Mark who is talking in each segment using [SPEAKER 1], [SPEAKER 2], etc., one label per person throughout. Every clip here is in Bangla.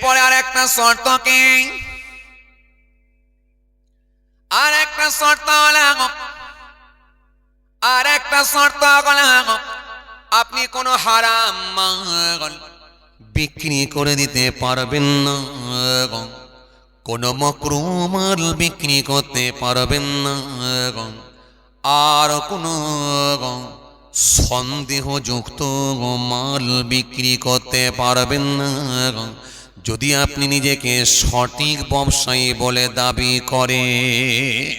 [SPEAKER 1] এরপরে আর একটা শর্ত কি? আর একটা শর্ত হলো আপনি কোনো হারাম মাল বিক্রি করে দিতে পারবেন না, কোনো মাকরুহ মাল বিক্রি করতে পারবেন না, আর কোনো সন্দেহযুক্ত মাল বিক্রি করতে পারবেন না যদি আপনি নিজেকে সঠিক ব্যবসায়ী বলে দাবি করেন।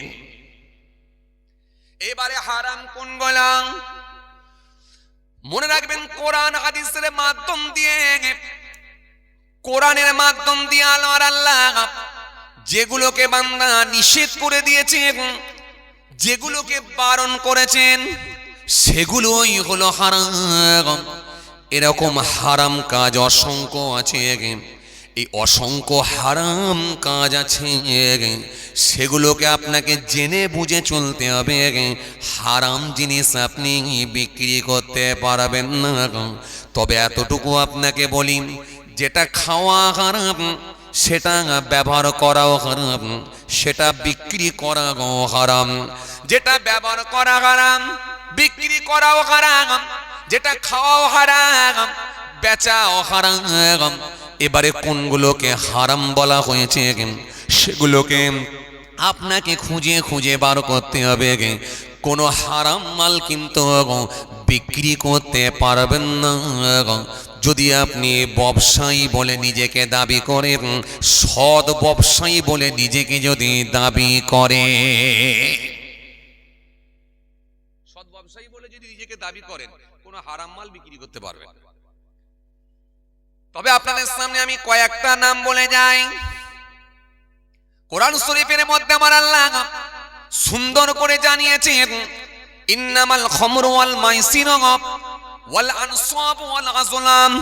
[SPEAKER 1] এবারে হারাম কোনগুলো মনে রাখবেন, কোরআন হাদিসের মাধ্যম দিয়ে, কোরআনের মাধ্যম দিয়ে আল্লাহ যেগুলোকে বান্দা নিষেধ করে দিয়েছেন, যেগুলোকে বারণ করেছেন, সেগুলোই হলো হারাম। এরকম হারাম কাজ অসংখ্য আছে, এই অসংখ্য হারাম কাজ আছে, সেগুলোকে আপনাকে জেনে বুঝে চলতে হবে। হারাম জিনিস আপনি বিক্রি করতে পারবেন না। তবে এতটুকু আপনাকে বলি, যেটা খাওয়া হারাম সেটা ব্যবহার করাও হারাম, সেটা বিক্রি করাও হারাম। যেটা ব্যবহার করা হারাম, বিক্রি করাও হারাম, যেটা খাওয়াও হারাম, বেচাও হারাম। এবারে কোনগুলোকে হারাম বলা হয়েছে সেগুলোকে আপনাকে খুঁজে খুঁজে বার করতে হবে। কোনো হারাম মাল কিন্তু বিক্রি করতে পারবেন না যদি আপনি ব্যবসায়ী বলে নিজেকে দাবি করেন, সৎ ব্যবসায়ী বলে নিজেকে যদি দাবি করে, সৎ ব্যবসায়ী বলে যদি নিজেকে দাবি করেন, কোনো হারাম মাল বিক্রি করতে পারবেন। তবে আপনাদের সামনে আমি কয়েকটা নাম বলে যাই। কোরআন শরীফের মধ্যে আমার আল্লাহ সুন্দর করে জানিয়েছেন, ইন্নামাল খামরু ওয়াল মাইসিরু ওয়াল আনসাবু ওয়াল আজলাম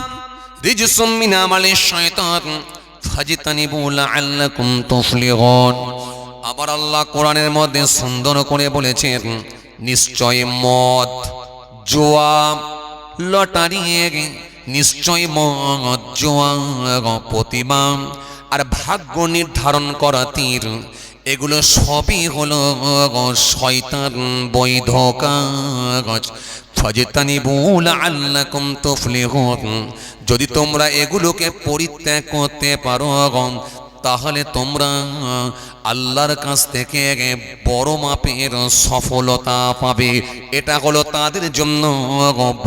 [SPEAKER 1] রিজসুম মিন আমালিশ শাইতান ফাজতানিবু লাআল্লাকুম তুফলিহুন। আবার আল্লাহ কোরআনের মধ্যে সুন্দর করে বলেছেন, নিশ্চয় মদ, জুয়া, লটারি, নিশ্চয় মদ, জুয়া, প্রতিমা আর ভাগ্য নির্ধারণ করা তীর, এগুলো সবই হলো শয়তান বৈধ কাজ। ফাজতানিবু লাআল্লাকুম তুফলিহুন। যদি তোমরা এগুলোকে পরিত্যাগ করতে পারো তাহলে তোমরা আল্লাহর কাছ থেকে বড় মাপের সফলতা পাবে। এটা হলো তাদের জন্য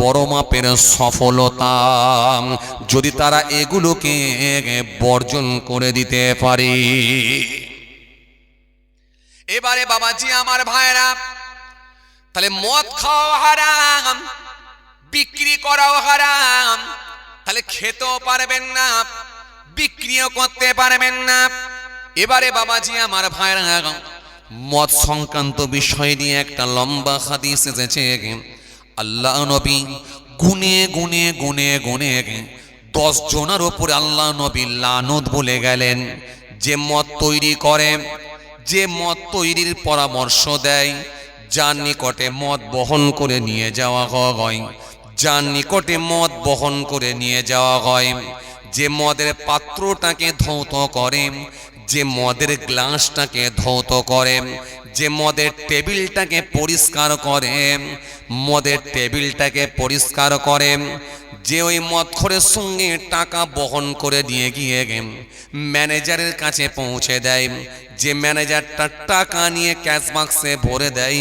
[SPEAKER 1] বড় মাপের সফলতা, যদি তারা এগুলোকে বর্জন করে দিতে পারে। এবারে বাবাজি আমার ভাইরা, তাহলে মদ খাওয়া হারাম, বিক্রি করাও হারাম, তাহলে খেতেও পারবেন না, বিক্রিও করতে পারবেন না। এবারে বাবাজি আমার ভাইরা, মদ সংক্রান্ত বিষয় নিয়ে একটা লম্বা হাদিস এসেছে। আল্লাহ নবী গুনে গুনে গুনে গুনে 10 জনের উপরে আল্লাহ নবী লানত বলে গেলেন। যে মদ তৈরি করে, যে মদ তৈরির পরামর্শ দেয়, যার নিকটে মদ বহন করে নিয়ে যাওয়া হয়, যার নিকটে মদ বহন করে নিয়ে যাওয়া হয়, যে মদের পাত্রটাকে ধৌত করে, যে মদের গ্লাসটাকে ধৌত করে, যে মদের টেবিলটাকে পরিষ্কার করে, মদের টেবিলটাকে পরিষ্কার করে, যে ওই মদখোরের সঙ্গে টাকা বহন করে নিয়ে গিয়ে ম্যানেজারের কাছে পৌঁছে দেয়, যে ম্যানেজারটা টাকা নিয়ে ক্যাশ বাক্সে ভরে দেয়,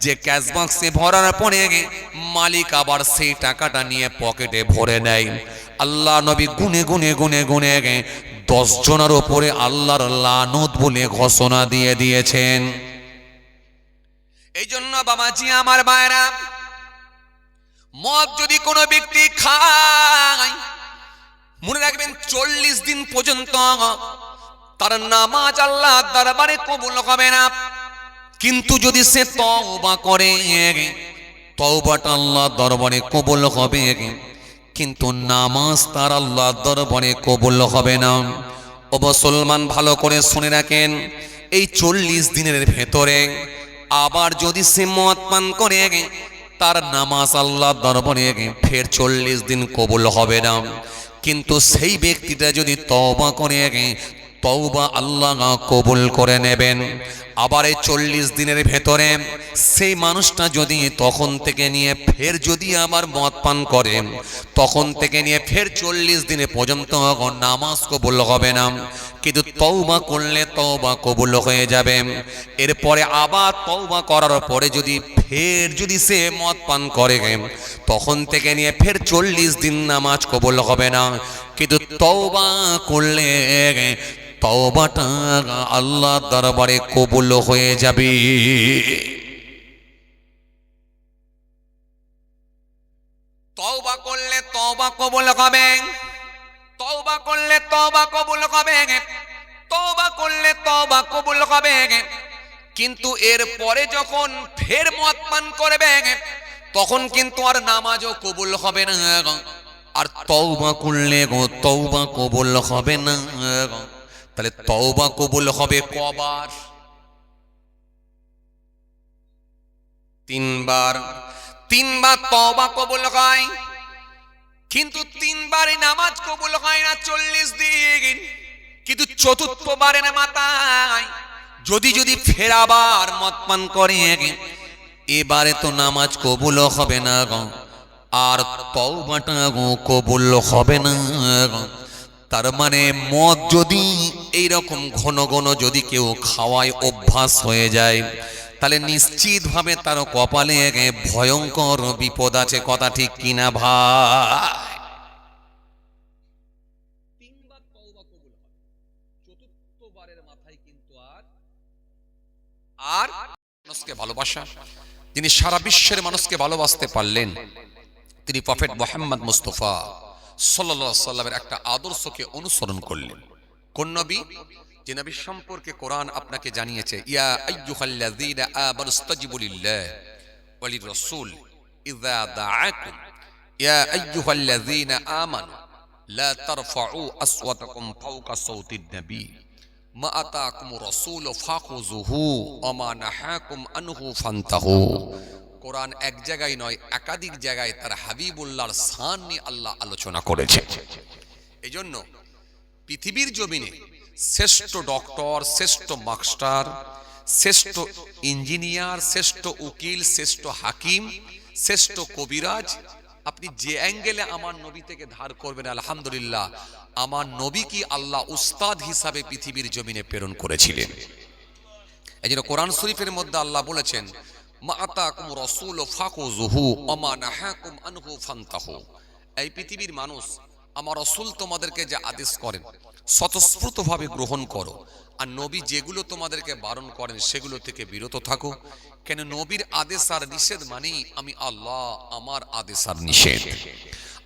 [SPEAKER 1] যে ক্যাশ বাক্সে ভরার পরে মালিক আবার সেই টাকাটা নিয়ে পকেটে ভরে নেয়। আল্লাহ নবী গুনে গুনে গুনে গুনে 10 জনের উপরে আল্লাহর লানত বলে ঘোষণা দিয়ে দিয়েছেন। এই জন্য বাবাজি আমার ভাইরা, মদ যদি কোনো ব্যক্তি খায়, মনে রাখবেন 40 দিন পর্যন্ত তার নামাজ আল্লাহর দরবারে কবুল হবে না। কিন্তু যদি সে তওবা করে, তওবাটা আল্লাহর দরবারে কবুল হবে, কিন্তু নামাজ তার আল্লাহর দরবারে কবুল হবে না। ও মুসলমান, ভালো করে শুনে রাখেন, এই 40 দিনের ভেতরে আবার যদি সে মদ পান করে, তার নামাজ আল্লাহর দরবারে ফের 40 দিন কবুল হবে না। কিন্তু সেই ব্যক্তিটা যদি তওবা করে তওবা আল্লাহ কবুল করে নেবেন। আবার এই 40 দিনের ভেতরে সেই মানুষটা যদি তখন থেকে নিয়ে ফের যদি আবার মদ পান করে, তখন থেকে নিয়ে ফের 40 দিনে পর্যন্ত নামাজ কবুল হবে না, কিন্তু তওবা করলে তওবা কবুল হয়ে যাবে। এরপরে আবার তওবা করার পরে যদি ফের যদি সে মদ পান করে, তখন থেকে নিয়ে ফের 40 দিন নামাজ কবুল হবে না, কিন্তু তওবা করলে তওবাটা আল্লাহর দরবারে কবুল হয়ে যাবে। তওবা করলে তওবা কবুল হবে, তওবা করলে তওবা কবুল হবে, তওবা করলে তওবা কবুল হবে। কিন্তু এর পরে যখন ফের মদ পান করবে, তখন কিন্তু আর নামাজও কবুল হবে না। আর তওবা করলে তওবা কবুল হবে না। তাহলে তওবা কবুল হবে কবার? 3 বার। 3 বার তওবা কবুল হয়, কিন্তু 3 বারে নামাজ কবুল হয় না 40 দিন। কিন্তু চতুর্থ বারের মাথায় যদি ফের আবার মদ পান করে, এবারে তো নামাজ কবুল হবে না আর তওবাটা কবুল হবে না। তার মানে মদ যদি এইরকম ঘন ঘন যদি কেউ খাওয়ায় অভ্যাস হয়ে যায়, তাহলে নিশ্চিতভাবে তার কপালে ভয়ঙ্কর বিপদ আছে। কথা ঠিক কিনা ভাই? 3 বার তওবা কবুল হবে, চতুর্থ বারের মাথায় কিন্তু আর মানুষকে ভালোবাসা, যিনি সারা বিশ্বের মানুষকে ভালোবাসতে পারলেন, তিনি প্রফেট মুহাম্মদ মুস্তাফা সাল্লাল্লাহু আলাইহি সাল্লামের একটা আদর্শকে অনুসরণ করলেন। কোন নবী? যে নবী সম্পর্কে কোরআন আপনাকে জানিয়েছে, ইয়া আইয়ুহাল্লাযীনা আমানুস্তাজিবু লিল্লাহি ওয়া লির-রাসূল ইযা দাআকুম ইয়া আইয়ুহাল্লাযীনা আমানু লা তারফাউ আসওয়াতাকুম ফাওকা সাওতিন নবী মা আতাকুমুর রাসূল ফাখুযুহু ওয়া মা নাহাকুম আনহু ফান্তাহু। কোরআন এক জায়গায় নয়, একাধিক জায়গায় তার হাবিবুল্লাহর শান নিয়ে আল্লাহ আলোচনা করেছে। এজন্য পৃথিবীর জমিনে শ্রেষ্ঠ ডক্টর, শ্রেষ্ঠ মাস্টার, শ্রেষ্ঠ ইঞ্জিনিয়ার, শ্রেষ্ঠ উকিল, শ্রেষ্ঠ হাকিম, শ্রেষ্ঠ কবিরাজ, আপনি যে অ্যাঙ্গেলে আমার নবী থেকে ধার করবেন, আলহামদুলিল্লাহ আমার নবী কি আল্লাহ উস্তাদ হিসাবে পৃথিবীর জমিনে প্রেরণ করেছিলেন। এজন্য কোরআন শরীফের মধ্যে আল্লাহ বলেছেন, মা আতাকুম রাসূল ফাখুযুহু ওয়া মা নাহাকুম আনহু ফান্তাহু। এই পৃথিবীর মানুষ, আমার রাসূল তোমাদেরকে যে আদেশ করেন স্বতঃস্ফূর্তভাবে গ্রহণ করো, আর নবী যেগুলো তোমাদেরকে বারণ করেন সেগুলো থেকে বিরত থাকো। কেন? নবীর আদেশ আর নিষেধ মানেই আমি আল্লাহ, আমার আদেশ আর নিষেধ।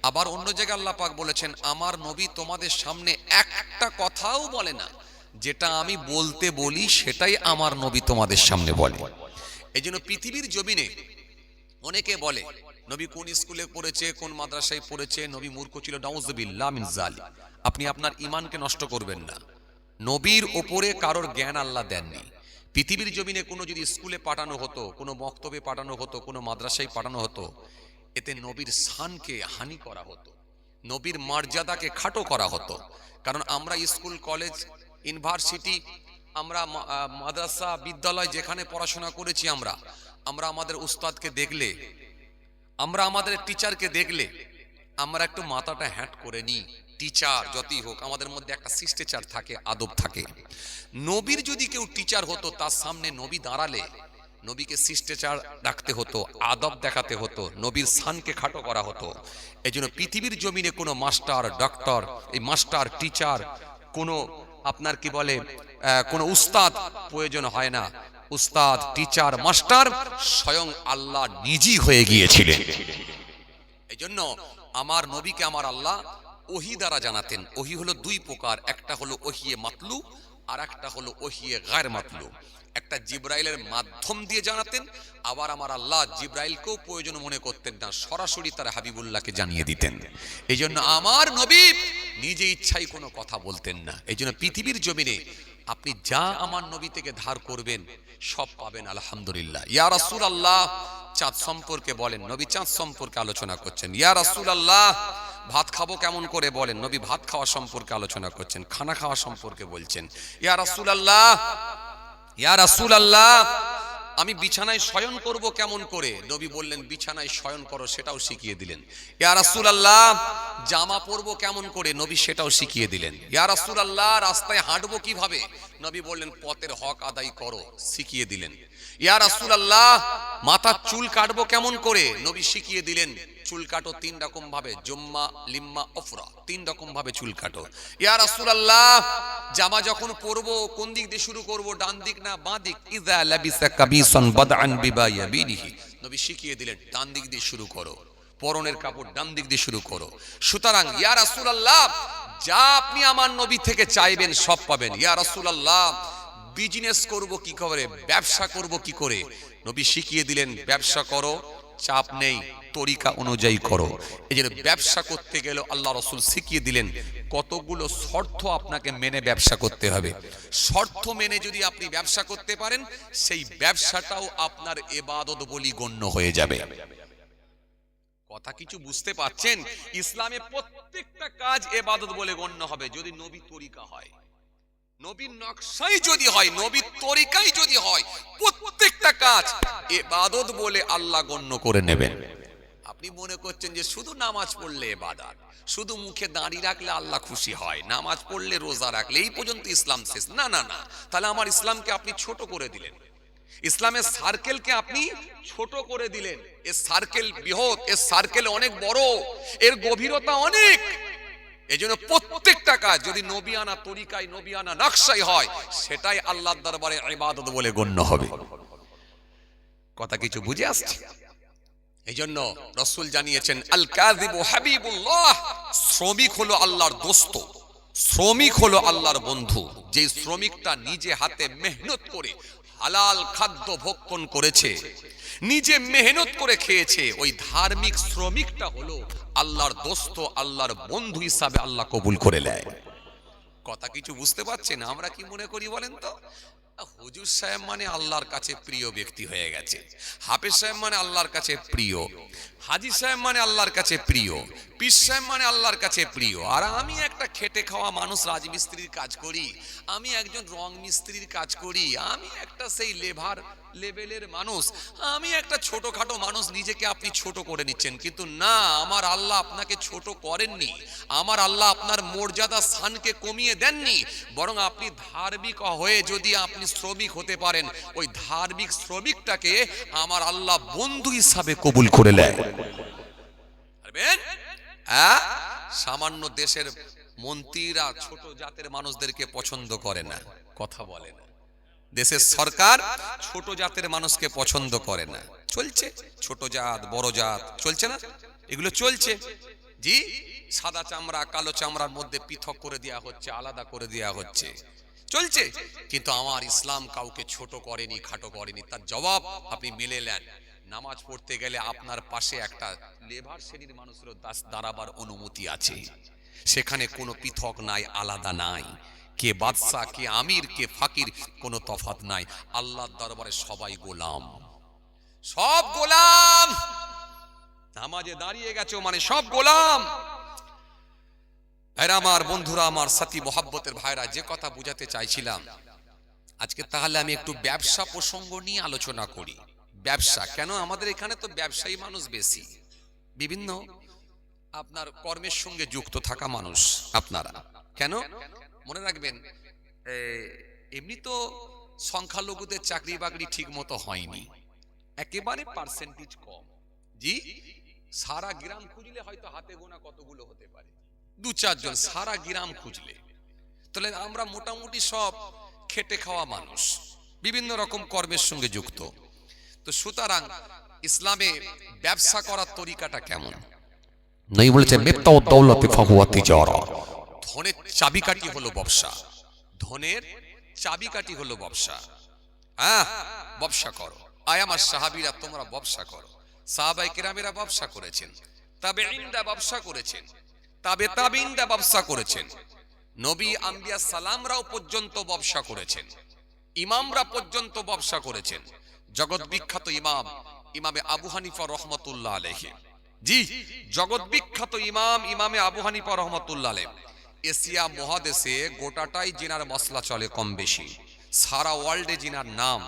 [SPEAKER 1] আবার অন্য জায়গায় আল্লাহ পাক বলেছেন, আমার নবী তোমাদের সামনে একটা কথাও বলে না, যেটা আমি বলতে বলি সেটাই আমার নবী তোমাদের সামনে বলে। এই জন্য পৃথিবীর জমিনে অনেকে বলে নবী কোন স্কুলে পড়েছে, কোন মাদ্রাসায় পড়েছে, নবী মূর্খ ছিল, নাউযুবিল্লাহ মিন যালিক। আপনি আপনার ঈমানকে নষ্ট করবেন না। নবীর ওপরে কারোর জ্ঞান আল্লাহ দেননি। পৃথিবীর জমিনে কোনো যদি স্কুলে পাঠানো হতো, কোনো মক্তবে পাঠানো হতো, কোনো মাদ্রাসায় পাঠানো হতো, এতে নবীর শানকে হানি করা হতো, নবীর মর্যাদাকে খাটো করা হতো। কারণ আমরা স্কুল, কলেজ, ইউনিভার্সিটি, আমরা মাদ্রাসা, বিদ্যালয় যেখানে পড়াশোনা করেছি, আমরা আমাদের উস্তাদকে দেখলে, আমরা আমাদের টিচারকে দেখলে আমরা একটু মাথাটা হ্যাট করে নিই। টিচার যতই হোক, আমাদের মধ্যে একটা শিষ্টাচার থাকে, আদব থাকে। নবীর যদি কেউ টিচার হতো, তার সামনে নবী দাঁড়ালে নবীকে শিষ্টাচার রাখতে হতো, আদব দেখাতে হতো, নবীর শানকে খাটো করা হতো। এই জন্য পৃথিবীর জমিনে কোনো মাস্টার, ডক্টর, এই মাস্টার, টিচার, কোনো আপনার কি বলে কোনো উস্তাদ প্রয়োজন হয় না। উস্তাদ, টিচার, মাস্টার স্বয়ং আল্লাহ নিজেই হয়ে গিয়েছিলেন। এই জন্য আমার নবীকে আমার আল্লাহ ওহী দ্বারা জানাতেন। ওহী হলো 2 প্রকার, একটা হলো ওহিয়ে মাতলু আর একটা হলো ওহিয়ে গায়র মাতলু। একটা জিব্রাইলের মাধ্যম দিয়ে জানাতেন, আবার আমার আল্লাহ জিব্রাইলকেও প্রয়োজন মনে করতেন না, সরাসরি তার হাবিবুল্লাহকে জানিয়ে দিতেন। এই জন্য আমার নবী নিজে ইচ্ছাই কোনো কথা বলতেন না। এই জন্য পৃথিবীর জমিনে আপনি যা আমার নবী থেকে ধার করবেন সব পাবেন, আলহামদুলিল্লাহ। ইয়া রাসূলুল্লাহ, চাঁদ সম্পর্কে বলেন, নবী চাঁদ সম্পর্কে আলোচনা করছেন। ইয়া রাসূলুল্লাহ, ভাত খাবো কেমন করে বলেন। নবী ভাত খাওয়া সম্পর্কে আলোচনা করছেন, খানা খাওয়া সম্পর্কে বলছেন। ইয়া রাসূলুল্লাহ, ইয়া রাসূলুল্লাহ, আমি বিছানায় শয়ন করব কেমন করে? নবী বললেন বিছানায় শয়ন করো, সেটাও শিখিয়ে দিলেন। ইয়া রাসূলুল্লাহ, জামা পরবো কেমন করে? নবী সেটাও শিখিয়ে দিলেন। ইয়া রাসূলুল্লাহ, রাস্তায় হাঁটবো কিভাবে? নবী বললেন পথের হক আদায় করো, শিখিয়ে দিলেন। ইয়া রাসূলুল্লাহ, মাথার চুল কাটবো কেমন করে? নবী শিখিয়ে দিলেন চুল কাটো 3 রকম ভাবে, জুম্মা, লিম্মা, উফরা, 3 রকম ভাবে চুল কাটো। ইয়া রাসূলুল্লাহ, জামা যখন পরবো কোন দিক দিয়ে শুরু করব, ডান দিক না বাঁ দিক? ইযা লাবিসা কাবিসান বাদআন বিবায়াবিনিহি, নবী শিখিয়ে দিলেন ডান দিক দিয়ে শুরু করো, পরনের কাপড় ডান দিক দিয়ে শুরু করো। সুতরাং ইয়া রাসূলুল্লাহ, যা আপনি আমার নবী থেকে চাইবেন সব পাবেন। ইয়া রাসূলুল্লাহ, বিজনেস করব কি করে, ব্যবসা করব কি করে? নবী শিখিয়ে দিলেন ব্যবসা করো, চাপ নেই, তরিকা অনুযায়ী করো। এই জন্য ব্যবসা করতে গেলে আল্লাহ রাসূল শিখিয়ে দিলেন কতগুলো শর্ত আপনাকে মেনে ব্যবসা করতে হবে। শর্ত মেনে যদি আপনি ব্যবসা করতে পারেন, সেই ব্যবসাটাও আপনার ইবাদত বলি গণ্য হয়ে যাবে। কথা কিছু বুঝতে পারছেন? ইসলামে প্রত্যেকটা কাজ ইবাদত বলে গণ্য হবে যদি নবী তরিকা হয়, নবীর নকশাই যদি হয়, নবীর তরিকাই যদি হয়, প্রত্যেকটা কাজ ইবাদত বলে আল্লাহ গণ্য করে নেবেন। আপনি মনে করছেন যে শুধু নামাজ পড়লে ইবাদত, শুধু মুখে দাড়ি রাখলে আল্লাহ খুশি হয়, নামাজ পড়লে রোজা রাখলে এই পর্যন্ত ইসলাম শেষ। না না না, তাহলে আমার ইসলামকে আপনি ছোট করে দিলেন, ইসলামের সার্কেলকে আপনি ছোট করে দিলেন। এর সার্কেল বৃহৎ, এর সার্কেল অনেক বড়, এর গভীরতা অনেক। এজন্য প্রত্যেকটা কাজ যদি নবিয়ানা তরিকায়, নবিয়ানা নকশাই হয়, সেটাই আল্লাহর দরবারে ইবাদত বলে গণ্য হবে। কথা কিছু বুঝে আসছে? এইজন্য রাসূল জানিয়েছেন আল কাযিবু হাবিবুল্লাহ, শ্রমিক হলো আল্লাহর দোস্ত, শ্রমিক হলো আল্লাহর বন্ধু। যে শ্রমিকটা নিজে হাতে মেহনত করে হালাল খাদ্য ভক্ষণ করেছে, নিজে মেহনত করে খেয়েছে, ওই ধার্মিক শ্রমিকটা হলো আল্লাহর দোস্ত, আল্লাহর বন্ধু হিসাবে আল্লাহ কবুল করে নেয়। কথা কিছু বুঝতে পারছেন? আমরা কি মনে করি বলেন তো, হুজুর সাহেব মানে আল্লাহর কাছে প্রিয় ব্যক্তি হয়ে গেছে, হাফেজ সাহেব মানে আল্লাহর কাছে প্রিয়, হাজী সাহেব মানে আল্লাহর কাছে প্রিয়, পীর সাহেব মানে আল্লাহর কাছে প্রিয়। আর আমি একটা খেটে খাওয়া মানুষ, রাজমিস্ত্রির কাজ করি, আমি একজন রং মিস্ত্রির কাজ করি, আমি একটা সেই লেভার লেভেলের মানুষ, আমি একটা ছোটখাটো মানুষ, নিজেকে আপনি ছোট করে নিচ্ছেন। কিন্তু না, আমার আল্লাহ আপনাকে ছোট করেননি, আমার আল্লাহ আপনার মর্যাদা স্থানকে কমিয়ে দেননি, বরং আপনি ধার্মিক হয়ে যদি আপনি শ্রমিক হতে পারেন, ওই ধার্মিক শ্রমিকটাকে আমার আল্লাহ বন্ধু হিসাবে কবুল করে নেয়। সামান্য দেশের মন্ত্রীরা ছোট জাতের মানুষদেরকে পছন্দ করে না, কথা বলে না। দেশের সরকার ছোট জাতের মানুষকে পছন্দ করে না। চলছে ছোট জাত বড় জাত, চলছে না? এগুলো চলছে। জি, সাদা চামড়া কালো চামড়ার মধ্যে পৃথক করে দেয়া হচ্ছে, আলাদা করে দেয়া হচ্ছে, চলছে। কিন্তু আমার ইসলাম কাউকে ছোট করেনি, খাটো করেনি। তার জবাব আপনি মেলে নেন। নামাজ পড়তে গেলে আপনার পাশে একটা লেবার শ্রেণীর মানুষেরও দাঁড়াবার অনুমতি আছে, সেখানে কোনো পৃথক নাই, আলাদা নাই। কে বাদশা, কে আমির, কে ফাকির, কোনো তফাৎ নাই। আল্লাহর দরবারে সবাই গোলাম, সব গোলাম। নামাজে দাঁড়িয়ে গেছো মানে সব গোলাম। এরা আমার বন্ধুরা, আমার সাথী মোহাব্বতের ভাইরা, যে কথা বুঝাতে চাইছিলাম আজকে, তাহলে আমি একটু ব্যবসা প্রসঙ্গ নিয়ে আলোচনা করি। ব্যবসা কেন? আমাদের এখানে তো ব্যবসায়ী মানুষ বেশি, বিভিন্ন আপনার কর্মের সঙ্গে যুক্ত থাকা মানুষ আপনারা। কেন? মনে রাখবেন, এমনি তো সংখ্যালঘুদের চাকরি বাকরি ঠিক মতো হয়নি, একেবারে পার্সেন্টেজ কম। জি, সারা গ্রাম খুঁজলে হয়তো হাতে গোনা কতগুলো হতে পারে, 2-4 জন সারা গ্রাম খুঁজলে। তাহলে আমরা মোটামুটি সব খেটে খাওয়া মানুষ, বিভিন্ন রকম কর্মের সঙ্গে যুক্ত। তো সুতরাং ইসলামে ব্যবসা করার তরিকাটা কেমন? নবী বলেছেন মিফতাহু দাওলাতি ফাহুয়া তিজারা, ধনের চাবিকাঠি হলো ব্যবসা, ধনের চাবিকাঠি হলো ব্যবসা। হ্যাঁ, ব্যবসা করো। আয় আমার সাহাবীরা, তোমরা ব্যবসা করো। সাহাবায়ে কেরামেরা ব্যবসা করেছেন, তাবেঈনরা ব্যবসা করেছেন, তাবেঈনরা ব্যবসা করেছেন, নবী আম্বিয়া সালামরাও পর্যন্ত ব্যবসা করেছেন, ইমামরা পর্যন্ত ব্যবসা করেছেন। জগৎ বিখ্যাত ইমামে আবু হানিফা রহমতুল্লাহ আলাইহি, জি, জগৎ বিখ্যাত ইমামে আবু হানিফা রহমাতুল্লাহ আলাইহ। এশিয়া মহাদেশে গোটাটাই জিনার মশলা চলে কম বেশি, সারা ওয়ার্ল্ডে জিনার নাম।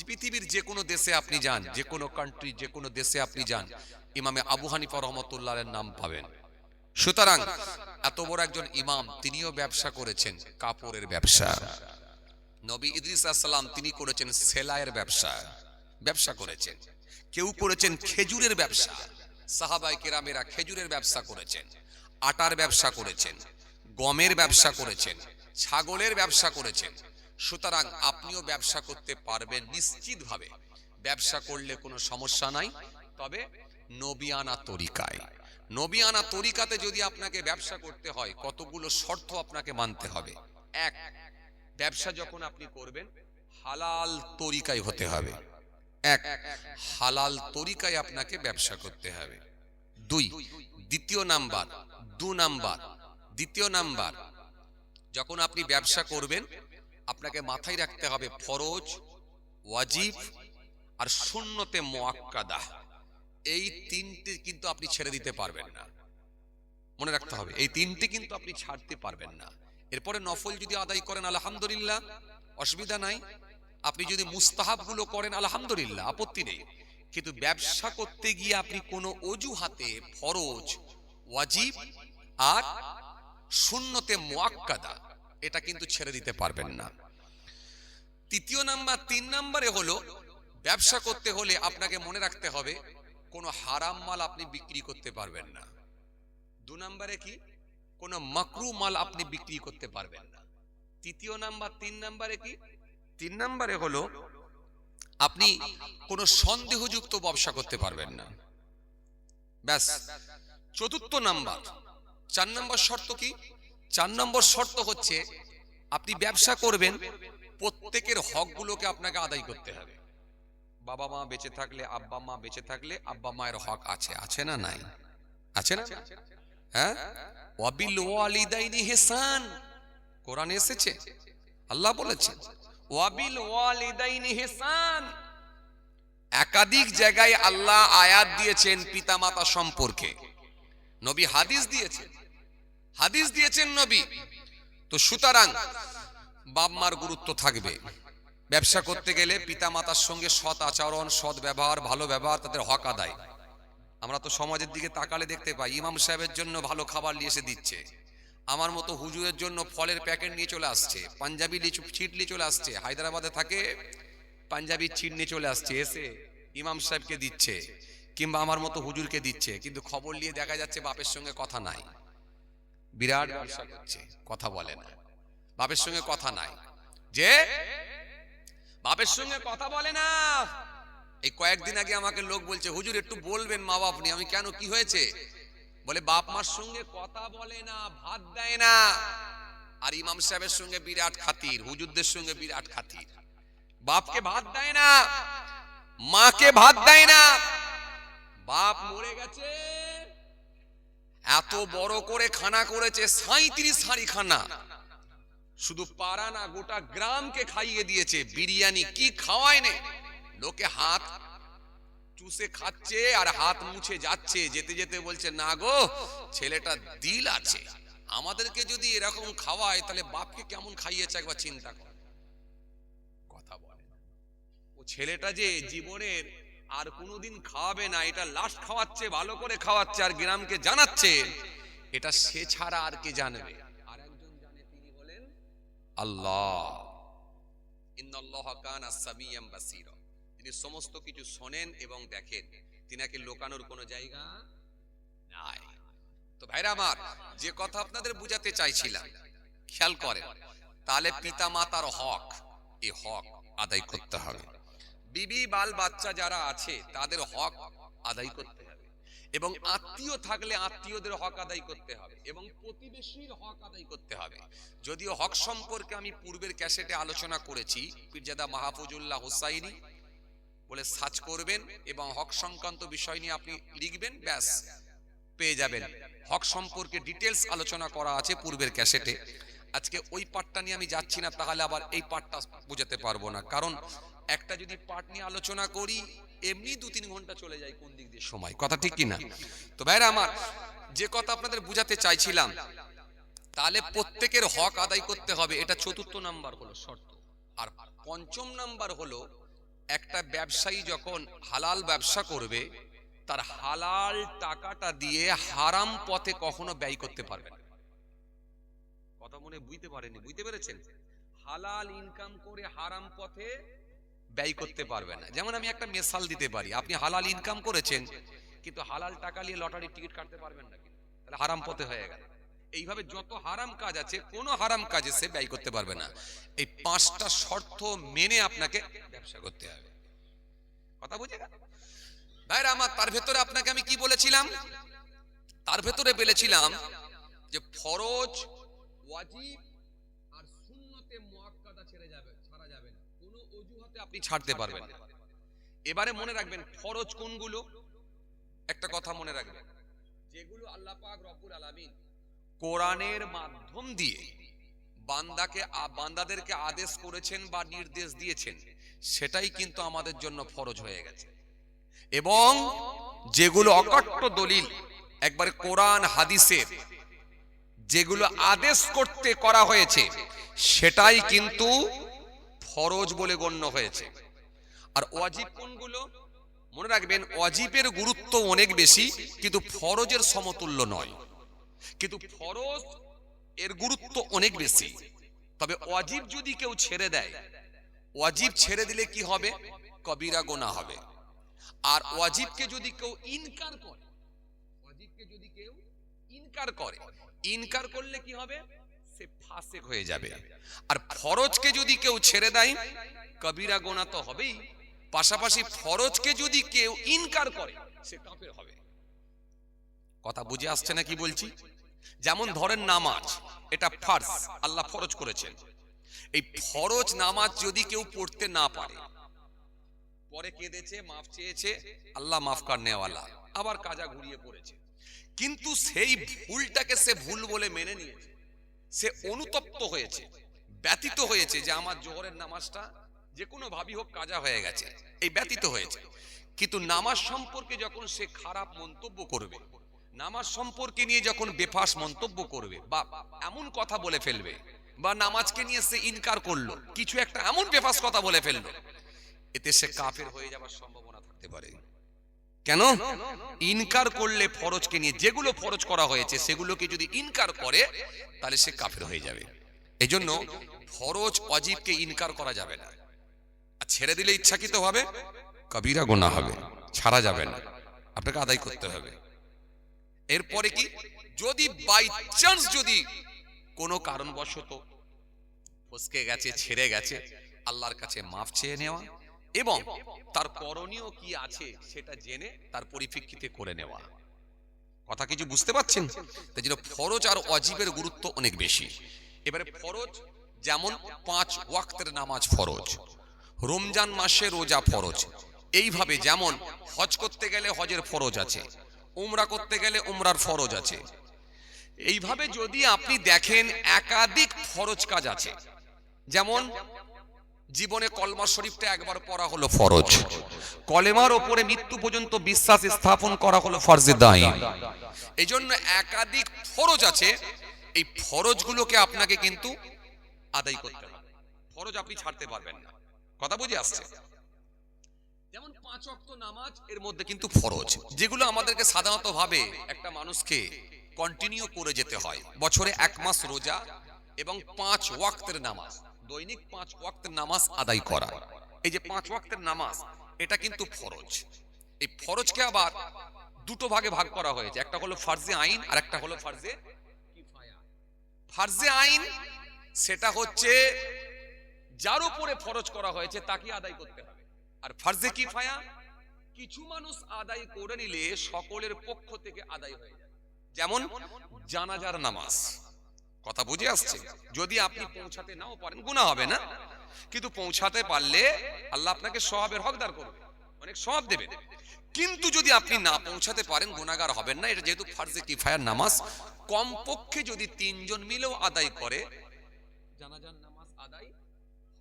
[SPEAKER 1] পৃথিবীর যে কোনো দেশে আপনি যান, যে কোনো কান্ট্রি, যে কোনো দেশে আপনি যান, ইমামে আবু হানিফা রহমাতুল্লাহ আলাইহির নাম পাবেন। সুতরাং এত বড় একজন ইমাম, তিনিও ব্যবসা করেছেন, কাপড়ের ব্যবসা। নবী ইদ্রিস আলাইহিস সালাম তিনি করেছেন সেলাইয়ের ব্যবসা করেছেন। কেউ করেছেন খেজুরের ব্যবসা, সাহাবায়ে কেরামেরা খেজুরের ব্যবসা করেছেন, আটার ব্যবসা করেছেন, গমের ব্যবসা করেছেন, ছাগলের ব্যবসা করেছেন। সুতরাং আপনিও ব্যবসা করতে পারবেন নিশ্চিতভাবে। ব্যবসা করলে কোনো সমস্যা নাই, তবে নবিয়ানা তরিকায়। নবিয়ানা তরিকাতে যদি আপনাকে ব্যবসা করতে হয়, কতগুলো শর্ত আপনাকে মানতে হবে। এক, ব্যবসা যখন আপনি করবেন হালাল তরিকায় হতে হবে। এক, হালাল তরিকায় আপনাকে ব্যবসা করতে হবে। দ্বিতীয় নাম্বার, যখন আপনি ব্যবসা করবেন আপনাকে মাথায় রাখতে হবে ফরজ, ওয়াজিব আর সুন্নতে মুআক্কাদা, এই তিনটি কিন্তু আপনি ছেড়ে দিতে পারবেন না। মনে রাখতে হবে, এই তিনটি কিন্তু আপনি ছাড়তে পারবেন না। এরপরে নফল যদি আদায় করেন আলহামদুলিল্লাহ, অসুবিধা নাই। আপনি যদি মুস্তাহাব গুলো করেন আলহামদুলিল্লাহ, আপত্তি নেই। কিন্তু ব্যবসা করতে গিয়ে আপনি কোনো অজুহাতে ফরজ, ওয়াজিব আর সুন্নতে মুআক্কাদা এটা কিন্তু ছেড়ে দিতে পারবেন না। তিন নম্বরে হলো, ব্যবসা করতে হলে আপনাকে মনে রাখতে হবে কোনো হারাম মাল আপনি বিক্রি করতে পারবেন না। 2 নম্বরে কি, কোনো মাকরু মাল আপনি বিক্রি করতে পারবেন না। 3 নম্বরে কি, 3 নম্বরে হলো আপনি কোনো সন্দেহযুক্ত ব্যবসা করতে পারবেন না। ব্যাস। 4 নম্বর শর্ত কি? 4 নম্বর শর্ত হচ্ছে আপনি ব্যবসা করবেন, প্রত্যেকের হকগুলোকে আপনাকে আদায় করতে হবে। বাবা মা বেঁচে থাকলে, আব্বা মা বেঁচে থাকলে আব্বা মায়ের হক আছে না নাই? আছে না? হ্যাঁ, ওয়াবিল ওয়ালিদাইনি ইহসান কোরআনে এসেছে, আল্লাহ বলেছেন ওয়াবিল ওয়ালিদাইনি ইহসান। একাধিক জায়গায় আল্লাহ আয়াত দিয়েছেন পিতামাতা সম্পর্কে, নবী হাদিস দিয়েছেন নবী। তো সুতরাং বাপ মার গুরুত্ব থাকবে। ব্যবসা করতে গেলে পিতামাতার সঙ্গে সৎ আচরণ, সৎ ব্যবহার, ভালো ব্যবহার, তাদের হক আদায়। আমরা তো সমাজের দিকে তাকালে দেখতে পাই, ইমাম সাহেবের জন্য ভালো খাবার নিয়ে এসে দিচ্ছে, আমার মতো হুজুরের জন্য ফলের প্যাকেট নিয়ে চলে আসছে, পাঞ্জাবি ছিট নিয়ে চলে আসছে, হায়দ্রাবাদে থাকে পাঞ্জাবি ছিট নিয়ে চলে আসছে, এসে ইমাম সাহেবকে দিচ্ছে কিংবা আমার মতো হুজুরকে দিচ্ছে। কিন্তু খবর নিয়ে দেখা যাচ্ছে বাপের সঙ্গে কথা নাই, বিরাট ব্যবসা করছে, কথা বলে না, বাপের সঙ্গে কথা নাই, যে বাপের সঙ্গে কথা বলে না। এই কয়েকদিন আগে আমাকে লোক বলছে, হুজুর একটু বলবেন মা বাপ নিয়ে। আমি কেন, কি হয়েছে? বলে বাপ মার সঙ্গে কথা বলে না, ভাত দেয় না। আর ইমাম সাহেবের সঙ্গে বিরাট খাতির, হুজুরদের সঙ্গে বিরাট খাতির। বাপকে ভাত দেয় না, মাকে ভাত দেয় না। বাপ মরে গেছে, এত বড় করে খানা করেছে, 37 হাঁড়ি খানা, শুধু পাড়া না গোটা গ্রামকে খাইয়ে দিয়েছে বিরিয়ানি। কি খাওয়ায় নে, লোকে হাত চুষে খাচ্ছে আর হাত মুছে যাচ্ছে, যেতে যেতে বলছে না গো, ছেলেটা দিল আছে, আমাদেরকে যদি এরকম খাওয়ায় তাহলে বাপকে কেমন খাইয়েছে একবার চিন্তা কর। কথা বলে ও ছেলেটা যে জীবনের আর কোনোদিন খাওয়াবে না, এটা লাস্ট খাওয়াচ্ছে, ভালো করে খাওয়াচ্ছে আর গ্রামকে জানাচ্ছে, এটা সে ছাড়া আর কে জানবে? আর একজন জানে, তিনি বলেন আল্লাহ। ইন্নাল্লাহা কানা সামিয়াম বাসীরা, তিনি সমস্ত কিছু শোনেন এবং দেখেন, তিনাকে লোকানোর কোনো জায়গা নাই। তো ভাইরা আমার, যে কথা আপনাদের বুঝাতে চাইছিলাম, খেয়াল করেন, তাহলে পিতা মাতার হক, এই হক আদায় করতে হবে। বিবি বাল বাচ্চা যারা আছে তাদের হক আদায় করতে হবে, এবং আত্মীয় থাকলে আত্মীয়দের হক আদায় করতে হবে, এবং প্রতিবেশীর হক আদায় করতে হবে। যদিও হক সম্পর্কে আমি পূর্বের ক্যাসেটে আলোচনা করেছি, পীরজাদা মাহফুজুল্লাহ হুসাইনি বলে সার্চ করবেন এবং হক সংক্রান্ত বিষয় নিয়ে আপনি লিখবেন, ব্যাস পেয়ে যাবেন। হক সম্পর্কে ডিটেলস আলোচনা করা আছে পূর্বের ক্যাসেটে। আজকে ওই পার্টটা নিয়ে আমি যাচ্ছি না, তাহলে আবার এই পার্টটা বোঝাতে পারবো না। কারণ একটা যদি পার্ট নিয়ে আলোচনা করি, এমনি 2-3 ঘন্টা চলে যায় কোন দিক দিয়ে সময়, কথা ঠিক কিনা? তো ভাইরা আমার, যে কথা আপনাদের বুঝাতে চাইছিলাম, তাহলে প্রত্যেকের হক আদায় করতে হবে, এটা 4 নাম্বার হলো শর্ত। আর 5 নাম্বার হলো, একটা ব্যবসায়ী যখন হালাল ব্যবসা করবে, তার হালাল টাকাটা দিয়ে হারাম পথে কখনো ব্যয় করতে পারবে না। কথা মনে বুঝতে পারেনি, বুঝতে পেরেছেন? হালাল ইনকাম করে হারাম পথে ব্যয় করতে পারবে না। যেমন আমি একটা মিসাল দিতে পারি, আপনি হালাল ইনকাম করেছেন কিন্তু হালাল টাকা নিয়ে লটারির টিকিট কাটতে পারবেন না, তাহলে হারাম পথে হয়ে গেল। এইভাবে যত হারাম কাজ আছে, কোন হারাম কাজে সে ব্যয় করতে পারবে না। এই 5টা শর্ত মেনে আপনাকে ব্যবসা করতে হবে, কথা বুঝে গেল ভাইরা আমার? তার ভেতরে আপনাকে আমি কি বলেছিলাম? তার ভেতরে বলেছিলাম যে ফরজ, ওয়াজিব আর সুন্নতে মুআক্কাদা ছাড়া যাবে না, কোনো অজুহাতে আপনি ছাড়তে পারবেন না। এবারে মনে রাখবেন ফরজ কোনগুলো, একটা কথা মনে রাখবেন, যেগুলো আল্লাহ পাক রব্বুল আলামিন কোরআনের মাধ্যম দিয়ে বান্দাদেরকে আদেশ করেছেন বা নির্দেশ দিয়েছেন, সেটাই কিন্তু আমাদের জন্য ফরজ হয়ে গেছে। এবং যেগুলো অকট্ট দলিল, একবারে কোরআন হাদিসের যেগুলো আদেশ করতে করা হয়েছে, সেটাই কিন্তু ফরজ বলে গণ্য হয়েছে। আর ওয়াজিব কোনগুলো? মনে রাখবেন, ওয়াজিবের গুরুত্ব অনেক বেশি, কিন্তু ফরজের সমতুল্য নয়। কিন্তু ফরজ এর গুরুত্ব অনেক বেশি। তবে ওয়াজিব যদি কেউ ছেড়ে দেয়, ওয়াজিব ছেড়ে দিলে কি হবে? কবিরা গুনাহ হবে। আর ওয়াজিবকে যদি কেউ ইনকার করে, ওয়াজিবকে যদি কেউ ইনকার করলে কি হবে? সে ফাসিক হয়ে যাবে। আর ফরজকে যদি কেউ ছেড়ে দেয়, কবিরা গুনাহ তো হবেই, পাশাপাশি ফরজকে যদি কেউ ইনকার করে, সে কাফের হবে। কথা বুঝে আসছে না কি বলছি? যেমন ধরেন নামাজ, এটা ফরজ, আল্লাহ ফরজ করেছেন। এই ফরজ নামাজ যদি কেউ পড়তে না পারে, পরে কেঁদেছে, মাফ চেয়েছে, আল্লাহ মাফ করনেওয়ালা, আবার কাজা ঘুরিয়ে পড়েছে, কিন্তু সেই ভুলটাকে সে ভুল বলে মেনে নিয়েছে, সে অনুতপ্ত হয়েছে, ব্যথিত হয়েছে যে আমার জোহরের নামাজটা যে কোনো ভাবি হোক কাজা হয়ে গেছে, এই ব্যথিত হয়েছে। কিন্তু নামাজ সম্পর্কে যখন সে খারাপ মন্তব্য করবে, নামাজ সম্পর্কে নিয়ে যখন বেফাস মন্তব্য করবে বা এমন কথা বলে ফেলবে, বা নামাজকে নিয়ে সে ইনকার করলো, কিছু একটা এমন বেফাস কথা বলে ফেললো, এতে সে কাফের হয়ে যাওয়ার সম্ভাবনা থাকতে পারে। কেন? ইনকার করলে ফরজকে নিয়ে, যেগুলো ফরজ করা হয়েছে সেগুলোকে যদি ইনকার করে, তাহলে সে কাফের হয়ে যাবে। এজন্য ফরজ ওয়াজিবকে ইনকার করা যাবে না, আর ছেড়ে দিলে ইচ্ছাকৃত হবে কবিরা গুনাহ হবে, ছাড়া যাবে না, আপনাকে আদায় করতে হবে। এরপরে কি? যদি বাই চান্স যদি কোনো কারণবশত ফসকে গেছে, ছেড়ে গেছে, আল্লাহর কাছে মাফ চেয়ে নেওয়া এবং তার করণীয় কি আছে সেটা জেনে তার পরিপ্রেক্ষিতে করে নেওয়া। কথা কিছু বুঝতে পারছেন? তাই জন্য ফরজ আর ওয়াজিবের গুরুত্ব অনেক বেশি। এবারে ফরজ, যেমন 5 ওয়াক্তের নামাজ ফরজ, রমজান মাসে রোজা ফরজ, এইভাবে যেমন হজ করতে গেলে হজের ফরজ আছে, উমরা করতে গেলে উমরার ফরজ আছে। এইভাবে যদি আপনি দেখেন একাধিক ফরজ কাজ আছে। যেমন জীবনে কলমা শরীফটা একবার পড়া হলো ফরজ, কলেমার ওপরে মৃত্যু পর্যন্ত বিশ্বাস স্থাপন করা হলো ফরজে দাইন। এই জন্য একাধিক ফরজ আছে, এই ফরজগুলোকে আপনাকে কিন্তু আদায় করতে হবে, ফরজ আপনি ছাড়তে পারবেন না। কথা বুঝে আসছে? যেমন 5 ওয়াক্ত নামাজ, এর মধ্যে কিন্তু ফরজ, যেগুলো আমাদেরকে সাধারণত ভাবে একটা মানুষকে কন্টিনিউ করে যেতে হয়। বছরে 1 মাস রোজা এবং 5 ওয়াক্তের নামাজ, দৈনিক 5 ওয়াক্তের নামাজ আদায় করা। এই যে 5 ওয়াক্তের নামাজ, এটা কিন্তু ফরজ। এই ফরজকে আবার দুটো ভাগে ভাগ করা হয়েছে, একটা হলো ফরজে আইন আর একটা হলো ফরজে কিফায়া। ফরজে আইন সেটা হচ্ছে যার উপরে ফরজ করা হয়েছে তাকে আদায় করতে হবে। আর ফরজে কিফায়া কিছু মানুষ আদায় করে নিলে সকলের পক্ষ থেকে আদায় হয়ে যায়। যেমন জানাজার নামাজ, কথা বুঝে আসছে? যদি আপনি পৌঁছাতে নাও পারেন গুনাহ হবে না, কিন্তু পৌঁছাতে পারলে আল্লাহ আপনাকে সওয়াবের হকদার করবে, অনেক সওয়াব দেবেন। কিন্তু যদি আপনি না পৌঁছাতে পারেন, গুনাহগার হবেন না। এটা যেহেতু ফরজে কিফায়ার নামাজ, কমপক্ষে যদি 3 জন মিলেও আদায় করে, জানাজার নামাজ আদায়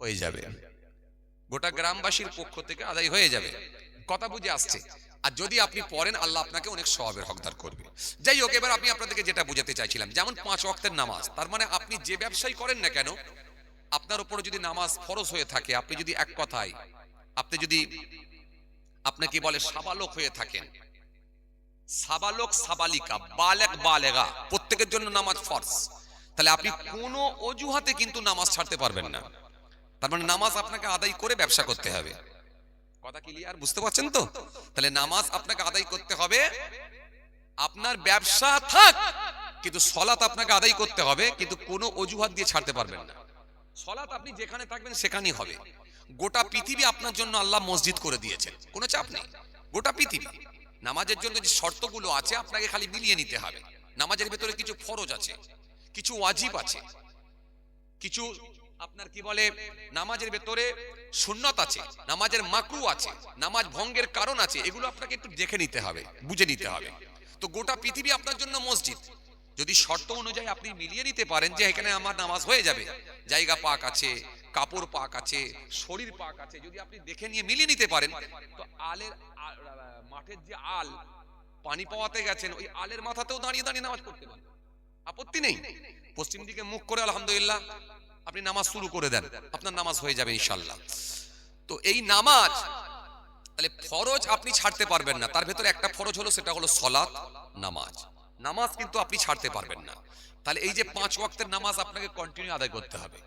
[SPEAKER 1] হয়ে যাবে, গোটা গ্রামবাসীর পক্ষ থেকে আদায় হয়ে যাবে। কথা বুঝে আসছে? আর যদি আপনি পড়েন আল্লাহ আপনাকে অনেক সওয়াবের হকদার করবে। যাই হোক, এবার আমি আপনাদেরকে যেটা বোঝাতে চাইছিলাম, যেমন 5 ওয়াক্তের নামাজ, তার মানে আপনি যে ব্যবসাই করেন না কেন, আপনার উপরে যদি নামাজ ফরজ হয়ে থাকে, আপনি যদি এক কথায় আপনি যদি আপনাকে বলে সাবালক হয়ে থাকেন, সাবালক সাবালিকা বালেগ বালেগা প্রত্যেকের জন্য নামাজ ফরজ, তাহলে আপনি কোনো অজুহাতে কিন্তু নামাজ ছাড়তে পারবেন না। তার মানে নামাজ আপনাকে আদায় করে ব্যবসা করতে হবে। কথা ক্লিয়ার, বুঝতে পারছেন তো? তাহলে নামাজ আপনাকে আদায় করতে হবে, আপনার ব্যবসা থাক কিন্তু সলাত আপনাকে আদায় করতে হবে, কিন্তু কোনো অজুহাত দিয়ে ছাড়তে পারবেন না। সলাত আপনি যেখানে থাকবেন সেখানেই হবে। গোটা পৃথিবী আপনার জন্য আল্লাহ মসজিদ করে দিয়েছেন, কোনো চাপ নেই। গোটা পৃথিবী নামাজের জন্য যে শর্তগুলো আছে আপনাকে খালি মিলিয়ে নিতে হবে। নামাজের ভেতরে কিছু ফরজ আছে, কিছু ওয়াজিব আছে, কিছু আপনার কি বলে নামাজের ভেতরে সুন্নত আছে, নামাজের মাকরু আছে, নামাজ ভঙ্গের কারণ আছে, এগুলো আপনাকে একটু দেখে নিতে হবে, বুঝে নিতে হবে। তো গোটা পৃথিবী আপনার জন্য মসজিদ, যদি শর্ত অনুযায়ী আপনি মিলিয়ে নিতে পারেন যে এখানে আমার নামাজ হয়ে যাবে, জায়গা পাক আছে, কাপড় পাক আছে, শরীর পাক আছে, যদি আপনি দেখে নিয়ে মিলিয়ে নিতে পারেন, তো আলের মাঠের যে আল পানি পাওয়াতে গেছেন, ওই আলের মাথাতেও দাঁড়িয়ে দাঁড়িয়ে নামাজ পড়তে পারেন, আপত্তি নেই। পশ্চিম দিকে মুখ করে আলহামদুলিল্লাহ আপনি নামাজ শুরু করে দেন, আপনার নামাজ হয়ে যাবে ইনশাআল্লাহ। তো এই নামাজ তাহলে ফরজ আপনি ছাড়তে পারবেন না, তার ভেতরে একটা ফরজ হলো, সেটা হলো সালাত নামাজ। নামাজ কিন্তু আপনি ছাড়তে পারবেন না। তাহলে এই যে 5 ওয়াক্তের নামাজ আপনাকে কন্টিনিউ আদায় করতে হবে।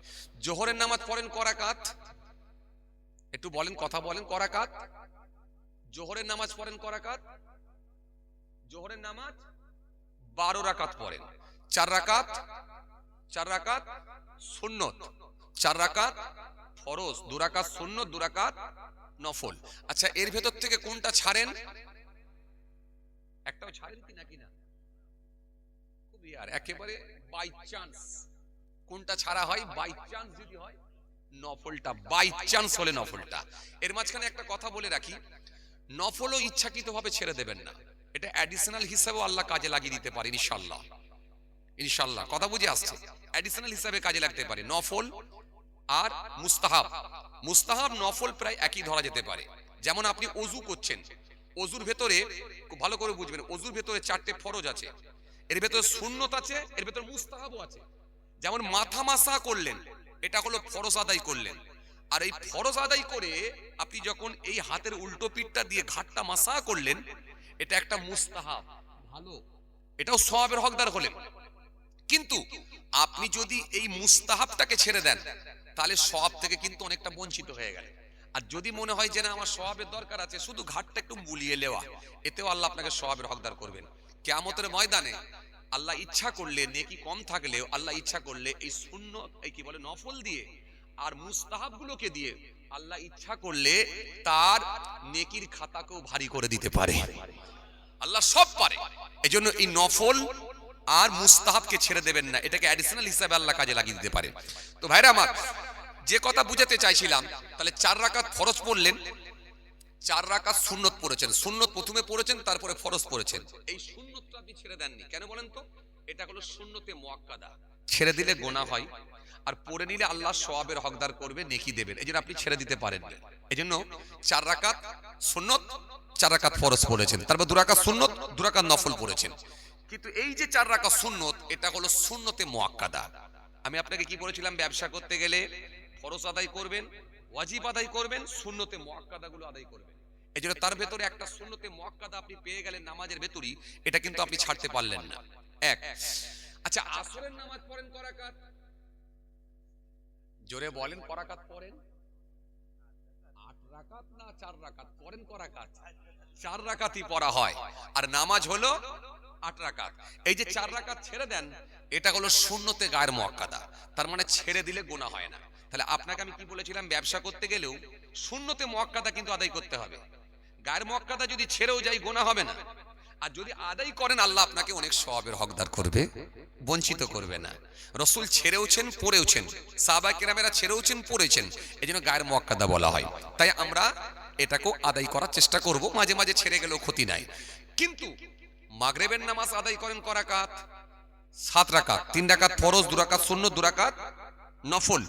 [SPEAKER 1] জোহরের নামাজ পড়েন ক রাকাত? একটু বলেন, কথা বলেন, ক রাকাত? জোহরের নামাজ পড়েন ক রাকাত? জোহরের নামাজ 12 রাকাত পড়েন। 4 রাকাত, 4 রাকাত সুন্নত, 4 রাকাত ফরজ, 2 রাকাত সুন্নত, 2 রাকাত নফল। আচ্ছা, এর ভেতর থেকে কোনটা ছাড়েন? একটাও ছাড়েন কি নাকি না? খুবই আর একেবারে বাই চান্স কোনটা ছাড়া হয়? বাই চান্স যদি হয় নফলটা, বাই চান্স হলে নফলটা। এর মাঝখানে একটা কথা বলে রাখি, নফলও ইচ্ছাকৃতভাবে ছেড়ে দেবেন না, এটা অ্যাডিশনাল হিসাবেও আল্লাহ কাজে লাগিয়ে দিতে পারে ইনশাআল্লাহ। ইনশাআল্লাহ, কথা বুঝে আসছে? অ্যাডিশনাল হিসাবে কাজে লাগতে পারে। নফল আর মুস্তাহাব, মুস্তাহাব নফল প্রায় একই ধরা যেতে পারে। যেমন আপনি ওযু করছেন, ওযুর ভেতরে খুব ভালো করে বুঝবেন, ওযুর ভেতরে 4টে ফরজ আছে, এর ভেতরে সুন্নত আছে, এর ভেতরে মুস্তাহাবও আছে। যেমন মাথা মাসা করলেন, এটা হলো ফরজ আদায় করলেন, আর এই ফরজ আদায় করে আপনি যখন এই হাতের উল্টো পিঠটা দিয়ে ঘাটটা মাসা করলেন, এটা একটা মুস্তাহাব, ভালো, এটাও সওয়াবের হকদার হলেন। কিন্তু আপনি যদি এই মুস্তাহাবটাকে ছেড়ে দেন, তাহলে সওয়াব থেকে কিন্তু অনেকটা বঞ্চিত হয়ে গেল। আর যদি মনে হয় যে না আমার সওয়াবের দরকার আছে, শুধু ঘাটটা একটু বুলিয়ে নেওয়া, এতেও আল্লাহ আপনাকে সওয়াবের হকদার করবেন। কিয়ামতের ময়দানে আল্লাহ ইচ্ছা করলে, নেকি কম থাকলেও আল্লাহ ইচ্ছা করলে এই সুন্নত, এই কি বলে নফল দিয়ে আর মুস্তাহাবগুলোকে দিয়ে আল্লাহ ইচ্ছা করলে তার নেকির খাতাকেও ভারী করে দিতে পারে। আল্লাহ সব পারে, এজন্য এই নফল আর মুস্তাহাবকে ছেড়ে দেবেন না, এটাকে অ্যাডিশনাল হিসাবে আল্লাহ কাজে লাগিয়ে দিতে পারে। তো ভাইরা আমার, যে কথা বুঝাতে চাইছিলাম, তাহলে 4 রাকাত ফরজ পড়লেন, 4 রাকাত সুন্নত পড়েছেন, সুন্নত প্রথমে পড়েছেন, তারপরে ফরজ পড়েছেন। এই সুন্নতটা আপনি ছেড়ে দেননি কেন বলেন তো? এটা হলো সুন্নতে মুআক্কাদা, ছেড়ে দিলে গুনাহ হয়, আর পড়ে নিলে আল্লাহ সওয়াবের হকদার করবে, নেকি দেবেন, এজন্য আপনি ছেড়ে দিতে পারেন না। এজন্য 4 রাকাত সুন্নত, 4 রাকাত ফরজ পড়েছেন, তারপর 2 রাকাত সুন্নত, 2 রাকাত নফল পড়েছেন। কিন্তু এই যে 4 রাকাত সুন্নত, এটা হলো সুন্নতে মুআক্কাদা। আমি আপনাকে কি বলেছিলাম? ব্যবসা করতে গেলে ফরজ আদায় করবেন, ওয়াজিব আদায় করবেন, সুন্নতে মুআক্কাদা গুলো আদায় করবেন। এজন্য তার ভেতরে একটা সুন্নতে মুআক্কাদা আপনি পেয়ে গেলেন নামাজের ভেতরই, এটা কিন্তু আপনি ছাড়তে পারলেন না। এক। আচ্ছা, আসরের নামাজ পড়েন ক রাকাত? জোরে বলেন, ক রাকাত পড়েন? 8 রাকাত না 4 রাকাত পড়েন? ক রাকাত? 4 রাকাতই পড়া হয়, আর নামাজ হলো 8 রাকাত। এই যে 4 রাকাত ছেড়ে দেন, এটা হলো সুন্নতে গায়ের মুআক্কাদা, তার মানে ছেড়ে দিলে গুনাহ হয় না। তাহলে আপনাকে আমি কি বলেছিলাম? ব্যবসা করতে গেলেও সুন্নতে মুআক্কাদা কিন্তু আদায় করতে হবে। গায়ের মুআক্কাদা যদি ছেড়েও যায় গুনাহ হবে না, আর যদি আদায় করেন আল্লাহ আপনাকে অনেক সওয়াবের হকদার করবে, বঞ্চিত করবে না। রাসূল ছেড়েওছেন, পড়েওছেন, সাহাবায়ে কেরামেরা ছেড়েওছেন, পড়েছেন, এজন্য গায়ের মুআক্কাদা বলা হয়। তাই আমরা এটাকেও আদায় করার চেষ্টা করব, মাঝে মাঝে ছেড়ে গেলেও ক্ষতি নাই। কিন্তু মাগরিবের নামাজ আদায় করেন ক রাকাত? 7 রাকাত, 3 রাকাত ফরজ, 2 রাকাত সুন্নত, 2 রাকাত নফল।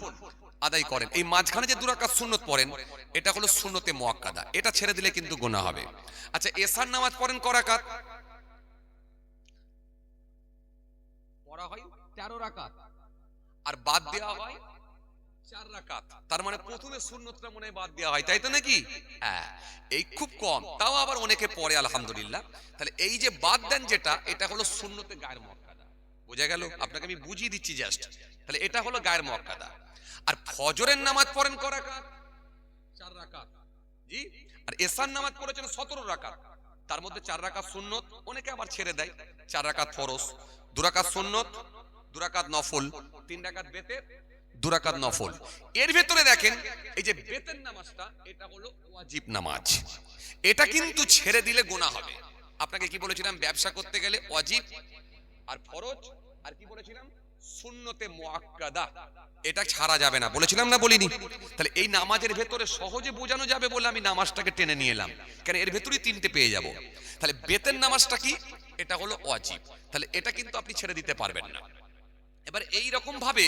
[SPEAKER 1] আদায় করেন। এই মাঝখানে যে 2 রাকাত সুন্নত পড়েন এটা হলো সুন্নতে মুআক্কাদা, এটা ছেড়ে দিলে কিন্তু গুনাহ হবে। আচ্ছা, এশার নামাজ পড়েন ক রাকাত? পড়া হয় 13 রাকাত আর বাদ দেওয়া হয় 4 রাকাত। তার মানে প্রথমে সুন্নতটা মনে হয় বাদ দেওয়া হয়, তাই তো নাকি? হ্যাঁ, এই খুব কম, তাও আবার অনেকে পড়ে আলহামদুলিল্লাহ। তাহলে এই যে বাদ দেন যেটা, এটা হলো সুন্নতে গায়ের মুআক্কাদা। বোঝা গেল? আপনাকে আমি বুঝিয়ে দিচ্ছি জাস্ট। তাহলে এটা হলো গায়ের মুআক্কাদা। আর ফজরের নামাজ পড়েন ক রাকাত? 4 রাকাত। জি। আর এশার নামাজ পড়েছেন 17 রাকাত, তার মধ্যে 4 রাকাত সুন্নত, অনেকে আবার ছেড়ে দেয়। 4 রাকাত ফরজ, 2 রাকাত সুন্নত, 2 রাকাত নফল, 3 রাকাত বেতের, 2 রাকাত নফল। এর ভেতরে দেখেন এই যে বেতের নামাজটা, এটা হলো ওয়াজিব নামাজ, এটা কিন্তু ছেড়ে দিলে গুনাহ হবে। আপনাকে কি বলেছিলাম? ব্যবসা করতে গেলে ওয়াজিব আর ফরজ, আর কি বলেছিলাম? সুন্নতে মুআক্কাদা, এটা ছাড়া যাবে না, বলেছিলাম না বলিনি? তাহলে এই নামাজের ভেতরে সহজে বোঝানো যাবে বলে আমি নামাজটাকে টেনে নিয়ে এলাম, কারণ এর ভেতরেই 3টে পেয়ে যাব। তাহলে বেতের নামাজটা কি? এটা হলো ওয়াজিব, তাহলে এটা কিন্তু আপনি ছেড়ে দিতে পারবেন না। এবার এই রকম ভাবে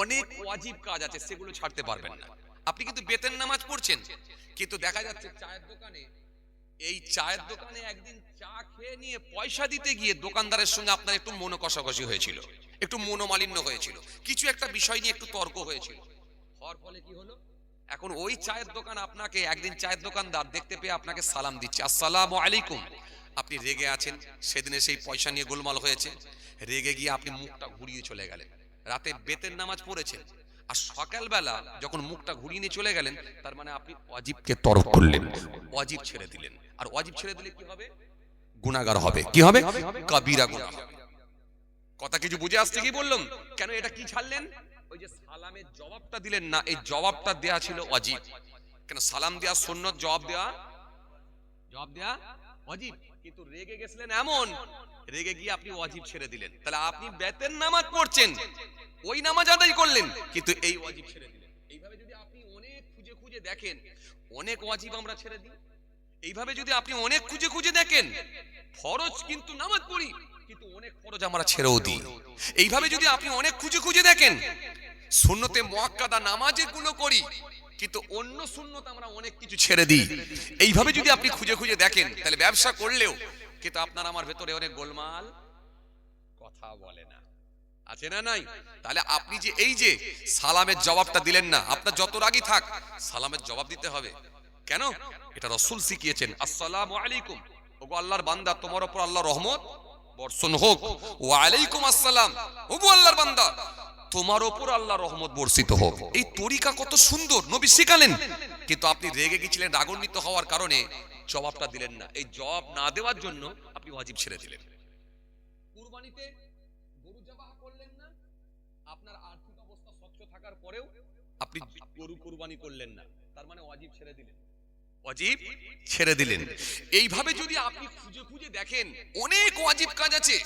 [SPEAKER 1] অনেক ওয়াজিব কাজ আছে, সেগুলো ছাড়তে পারবেন না। আপনি কিন্তু বেতের নামাজ পড়ছেন, কিন্তু দেখা যাচ্ছে চায়ের দোকানে, এই চায়ের দোকানে একদিন চা খেয়ে নিয়ে পয়সা দিতে গিয়ে দোকানদারের সঙ্গে আপনার একটু মনোকষাকষি হয়েছিল, একটু মনোমালিন্য হয়েছিল, কিছু একটা বিষয় নিয়ে একটু তর্ক হয়েছিল। হওয়ার ফলে কি হলো? এখন ওই চায়ের দোকান আপনাকে, একদিন চায়ের দোকানদার দেখতে পেয়ে আপনাকে সালাম দিচ্ছে, আসসালামু আলাইকুম। আপনি রেগে আছেন, সেদিনে সেই পয়সা নিয়ে গোলমাল হয়েছে, রেগে গিয়ে আপনি মুখটা ঘুরিয়ে চলে গেলেন। রাতে বেতের নামাজ পড়েছেন, আর সকালবেলা যখন মুখটা ঘুরিয়ে নিয়ে চলে গেলেন, তার মানে আপনি ওয়াজিবকে তরক করলেন, ওয়াজিব ছেড়ে দিলেন। আর ওয়াজিব ছেড়ে দিলে কি হবে? গুনাহগার হবে। কি হবে? কবিরা গুনাহ হবে। কথা কিছু বুঝে আসছে কি বললাম? কেন এটা কি ছাড়লেন? ওই যে সালামের জবাবটা দিলেন না, এই জবাবটা দেয়া ছিল ওয়াজিব। কেন? সালাম দেয়া সুন্নত, জবাব দেয়া ওয়াজিব। কিন্তু রেগে গেছিলেন এমন, রেগে গিয়ে আপনি ওয়াজিব ছেড়ে দিলেন। তাহলে আপনি বেতের নামাজ পড়ছেন, ওই নামাজ আদায় করলেন, কিন্তু এই ওয়াজিব ছেড়ে দিলেন। এইভাবে যদি আপনি অনেক খুঁজে খুঁজে দেখেন, অনেক ওয়াজিব আমরা ছেড়ে দিই। এইভাবে যদি আপনি অনেক খুঁজে খুঁজে দেখেন, ফরজ কিন্তু নামাজ পড়ি, কিন্তু অনেক ফরজ আমরা ছেড়েও দিই। এইভাবে যদি আপনি অনেক খুঁজে খুঁজে দেখেন, সুন্নতে মুআক্কাদা নামাজের গুলো করি, কিন্তু অন্য সুন্নত আমরা অনেক কিছু ছেড়ে দিই। এইভাবে যদি আপনি খুঁজে খুঁজে দেখেন, তাহলে ব্যবসা করলেও কিন্তু আপনার আমার ভেতরে অনেক গোলমাল, কথা বলে না, আছে না নাই? তাহলে আপনি যে এই যে সালামের জবাবটা দিলেন না, আপনার যত রাগই থাক সালামের জবাব দিতে হবে। কেন? এটা রাসূল শিখিয়েছেন, আসসালামু আলাইকুম, ওগো আল্লাহর বান্দা, তোমার উপর আল্লাহর রহমত বর্ষণ হোক। ওয়া আলাইকুম আসসালাম, ওগো আল্লাহর বান্দা, তোমার উপর আল্লাহর রহমত বর্ষিত হোক। এই তরিকা কত সুন্দর, নবী শিখালেন। কিন্তু আপনি রেগে গেছিলেন, রাগান্বিত হওয়ার কারণে জবাবটা দিলেন না। এই জবাব না দেওয়ার জন্য আপনি ওয়াজিব ছেড়ে দিলেন। কুরবানিতে গরু জবাহ করলেন না, আপনার আর্থিক অবস্থা স্বচ্ছ থাকার পরেও আপনি গরু কুরবানি করলেন না, তার মানে ওয়াজিব ছেড়ে দিলেন, ওয়াজিব ছেড়ে দিলেন। এইভাবে যদি আপনি খুঁজে খুঁজে দেখেন, অনেক ওয়াজিব কাজ আছে।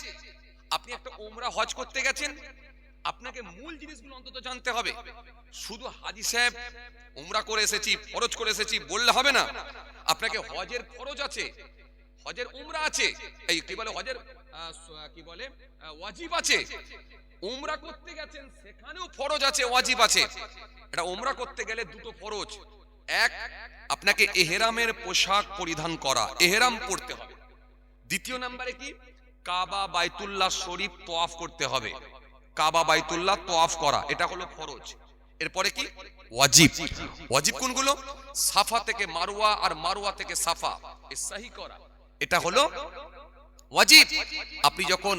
[SPEAKER 1] আপনি একটা ওমরা হজ করতে গেছেন, আপনাকে মূল জিনিসগুলো অন্তত জানতে হবে। শুধু হাজী সাহেব ওমরা করে এসেছি, ফরজ করে এসেছি বললে হবে না। আপনাকে হজের ফরজ আছে, হজের উমরা আছে, এই কি বলে হজের কি বলে ওয়াজিব আছে। উমরা করতে গেছেন, সেখানেও ফরজ আছে, ওয়াজিব আছে। এটা উমরা করতে গেলে দুটো ফরজ। এক, আপনাকে ইহরামের পোশাক পরিধান করা, ইহরাম পরতে হবে। দ্বিতীয় নম্বরে কি? কাবা বাইতুল্লাহ শরীফ তওয়াফ করতে হবে। কাবা বাইতুল্লাহ তওয়াফ করা, এটা হলো ফরজ। এরপরে কি? ওয়াজিব। ওয়াজিব কোনগুলো? সাফা থেকে মারওয়া আর মারওয়া থেকে সাফা এই সহি করা, এটা হলো ওয়াজিব। আপনি যখন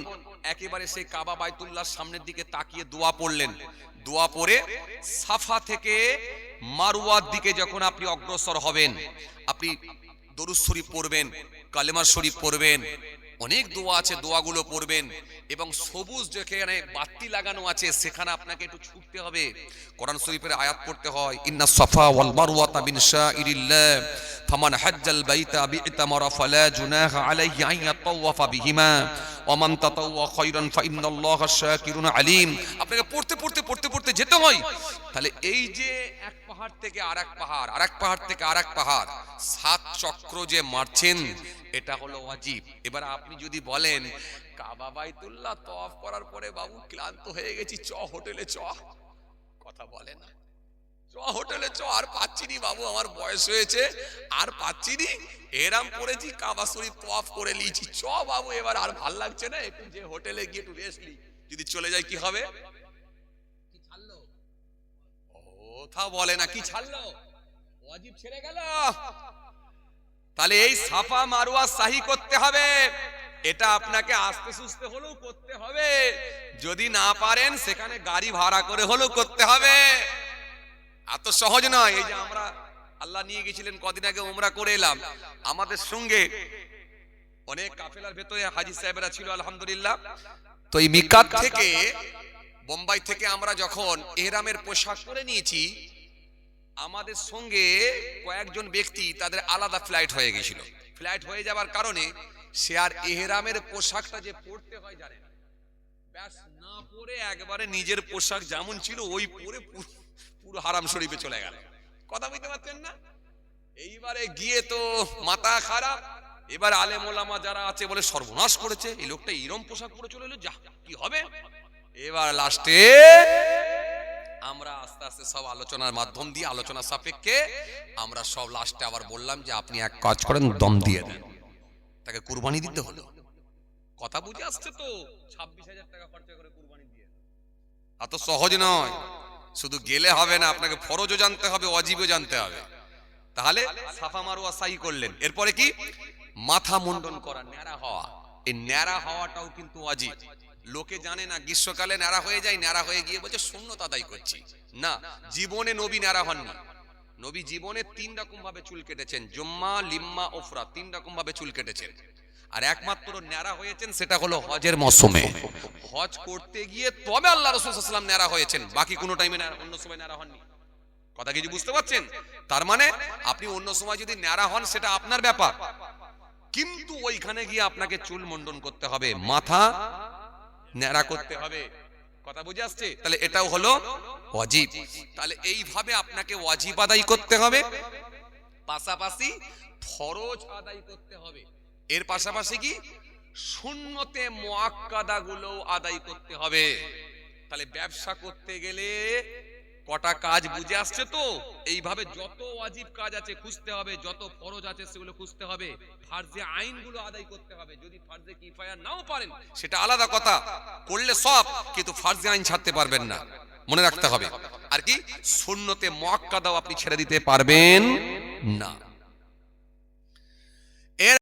[SPEAKER 1] একেবারে সেই কাবা বাইতুল্লাহর সামনের দিকে তাকিয়ে দোয়া পড়লেন, দোয়া পড়ে সাফা থেকে মারওয়ার দিকে যখন আপনি অগ্রসর হবেন, আপনি দরুদ শরীফ পড়বেন, কালেমা শরীফ পড়বেন, অনেক দোয়া আছে, দোয়াগুলো পড়বেন। এবং সবুজ যেখানে বাতি লাগানো আছে সেখানে আপনাকে একটু ছুটতে হবে। কোরআন শরীফের আয়াত পড়তে হয়, ইন্না সাফা ওয়াল মারওয়াতা মিন শাইরিল্লাহ ফামান হাজ্জাল বাইতা বি'তামারা ফালা জুনাহা আলাইহি আন ইয়াতাওয়াফা বিহিমা ওয়া মান তাতাওয়া খায়রান ফা ইন্নাল্লাহা শাকিরুন আলিম। আপনাকে পড়তে পড়তে পড়তে পড়তে যেতে হয়। তাহলে এই যে এক পাহাড় থেকে আরেক পাহাড়, আরেক পাহাড় থেকে আরেক পাহাড়, 7 চক্র যে মারছেন, এটা হলো ওয়াজিব। এবার আপনি যদি বলেন কাবা বাইতুল্লাহ তওয়াফ করার পরে বাবু ক্লান্ত হয়ে গেছি, চ হোটেলে চ, কথা বলে না, চ হোটেলে চ, আর পাচ্ছি নি বাবু, আমার বয়স হয়েছে, আর পাচ্ছি নি, এরাম করেছি, কাবা শরীফ তওয়াফ করে নিয়েছি, চ বাবু এবার আর ভাল লাগছে না, একটু যে হোটেলে গিয়ে একটু রেস্ট নি, যদি চলে যায় কি হবে? কি ছাড়লো? কথা বলে না, কি ছাড়লো? ওয়াজিব ছেড়ে গেল। তাহলে এই সাফা মারওয়া সাহি করতে হবে, এটা আপনাকে আস্তে সুস্তে হলেও করতে হবে, যদি না পারেন সেখানে গাড়ি ভাড়া করে হলেও করতে হবে, এত সহজ নয়। এই যে আমরা আল্লাহ নিয়ে গেছিলেন কদিন আগে, উমরা করে এলাম, আমাদের সঙ্গে অনেক কাফেলার ভেতরে হাজী সাহেবরা ছিল আলহামদুলিল্লাহ। তো এই মিকাত থেকে, বোম্বাই থেকে আমরা যখন ইহরামের পোশাক পরে নিয়েছি, আমাদের সঙ্গে কয়েকজন ব্যক্তি তাদের আলাদা ফ্লাইট হয়ে গেছিল। ফ্লাইট হয়ে যাবার কারণে সে আর ইহরামের পোশাকটা যে পরতে হয় জানেন, ব্যাস না পরে একবারে নিজের পোশাক যেমন ছিল ওই পরে পুরো হারাম শরীফে চলে গেল। কথা বুঝতে পারছেন না? এইবারে গিয়ে তো মাথা খারাপ। এবার আলেম ওলামা যারা আছে বলে সর্বনাশ করেছে, এই লোকটা এরম পোশাক পরে চলে এলো, যা কি হবে। এবার লাস্টে আমরা আস্তে আস্তে সব আলোচনার মাধ্যম দিয়ে, আলোচনা সাপেক্ষে আমরা সব লাস্টে আবার বললাম যে আপনি এক কাজ করেন, দম দিয়ে দেন, তাকে কুরবানি দিতে হলো। কথা বুঝে আসছে তো? 26,000 টাকা খরচা করে কুরবানি দিয়ে, এত সহজ নয়। শুধু গেলে হবে না, আপনাকে ফরজও জানতে হবে, ওয়াজিবও জানতে হবে। তাহলে সাফা মারওয়া সাই করলেন, এরপরে কি? মাথা মুন্ডন করা, ন্যাড়া হওয়া। এই ন্যাড়া হওয়াটাও কিন্তু ওয়াজিব। লোকে জানে না, গ্রীষ্মকালে ন্যাড়া হয়ে যায়, ন্যাড়া হয়ে গিয়ে বলছে সুন্নত আদায় করছি। না, জীবনে নবী ন্যাড়া হননি। নবী জীবনে 3 রকম ভাবে চুল কেটেছেন, জুম্মা, লিম্মা, ওফরা, 3 রকম ভাবে চুল কেটেছেন। আর একমাত্র ন্যাড়া হয়েছেন সেটা হলো হজের মৌসুমে। হজ করতে গিয়ে তবে আল্লাহ রাসূল সাল্লাল্লাহু আলাইহি ওয়াসাল্লাম ন্যাড়া হয়েছেন, বাকি কোনো টাইমে অন্য সময় ন্যাড়া হননি। কথা কি বুঝতে পারছেন? তার মানে আপনি অন্য সময় যদি ন্যাড়া হন সেটা আপনার ব্যাপার, কিন্তু ওইখানে গিয়ে আপনাকে চুল মুন্ডন করতে হবে, মাথা ন্যাড়া করতে হবে। কথা বুঝে আসছে? তাহলে এটাও হলো ওয়াজিব। তাহলে এইভাবে আপনাকে ওয়াজিব আদায় করতে হবে, পাশাপাশি ফরজ আদায় করতে হবে, এর পাশাপাশি কি সুন্নতে মুআক্কাদা গুলো আদায় করতে হবে। তাহলে ব্যবসা করতে গেলে কটা কাজ বুঝে আসছে তো? এইভাবে যত ওয়াজিব কাজ আছে খুঁজতে হবে, যত ফরজ আছে সেগুলো খুঁজতে হবে, ফারজে আইনগুলো আদায় করতে হবে। যদি ফারজে কিফায়া নাও পারেন সেটা আলাদা কথা, করলে সব, কিন্তু ফারজে আইন ছাড়তে পারবেন না, মনে রাখতে হবে। আর কি সুন্নতে মুআক্কাদাও আপনি ছেড়ে দিতে পারবেন না।